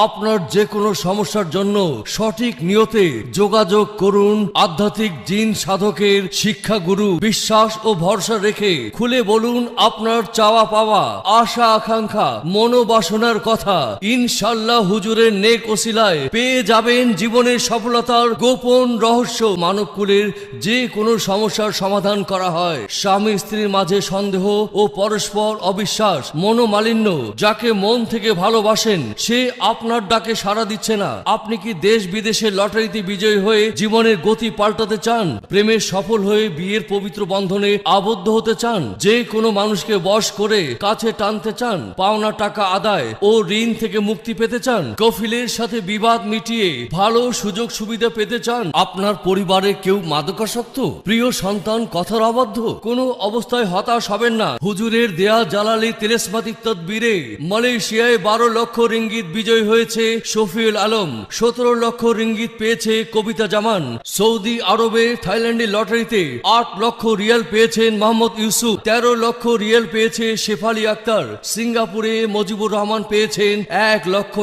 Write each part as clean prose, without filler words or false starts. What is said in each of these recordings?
আপনার যে কোনো সমস্যার জন্য সঠিক নিয়তে যোগাযোগ করুন আধ্যাত্মিক জিন সাধকের শিক্ষাগুরু। বিশ্বাস ও ভরসা রেখে খুলে বলুন আপনার চাওয়া পাওয়া, আশা আকাঙ্ক্ষা, মনোবাসনার কথা। ইনশাল্লাহ হুজুরের নেক ওসিলায় পেয়ে যাবেন জীবনের সফলতার গোপন রহস্য। মানবকুলের যে কোনো সমস্যার সমাধান করা হয়। স্বামী স্ত্রীর মাঝে সন্দেহ ও পরস্পর অবিশ্বাস, মনোমালিন্য, যাকে মন থেকে ভালোবাসেন সে আপনার ডাকে সাড়া দিচ্ছে না। আপনি কি দেশ বিদেশের লটারিতে বিজয়ী হয়ে জীবনের গতি পাল্টাতে চান? প্রেমে সফল হয়ে বিয়ের পবিত্র বন্ধনে আবদ্ধ হতে চান? যে কোনো মানুষকে বশ করে কাছে টানতে চান? পাওনা টাকা আদায় ও ঋণ থেকে মুক্তি পেতে চান? কফিলের সাথে বিবাদ মিটিয়ে ভালো সুযোগ সুবিধা পেতে চান? আপনার পরিবারে কেউ মাদকাসক্ত, প্রিয় সন্তান কথার অবাধ্য? কোনো অবস্থায় হতাশ হবেন না। হুজুরের দেয়া জালালি তিলেসমাতিক তদবিরে মালয়েশিয়ায় 12 লক্ষ রিঙ্গিত বিজয় হয়েছে শফিউল আলম, 17 লক্ষ রিঙ্গিত পেয়েছে কবিতা জামান। সৌদি আরবে থাইল্যান্ডের লটারিতে 8 লক্ষ রিয়াল পেয়েছেন মোহাম্মদ ইউসুফ, 13 লক্ষ রিয়াল পেয়েছে শেফালি আক্তার। সিঙ্গাপুরে মজিবুর রহমান পেয়েছেন $1 লক্ষ।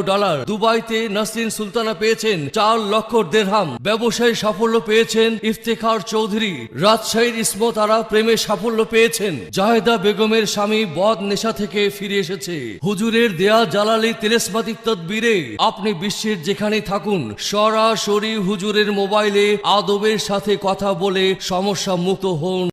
দুবাইতে নাসরিন সুলতানা পেয়েছেন 4 লক্ষ দেরহাম। ব্যবসায় সাফল্য পেয়েছেন ইফতেখার চৌধুরী। রাজশাহীর ইসমত আরা প্রেমে সাফল্য পেয়েছেন। জাহেদা বেগমের স্বামী বদ নেশা থেকে ফিরে এসেছে। হুজুরের দেয়া জালালি তিলেসমাতিক তদবিরে আপনি বিশ্বের যেখানে থাকুন সরাসরি হুজুরের মোবাইলে আদবের সাথে কথা বলে সমস্যা মুক্ত হন।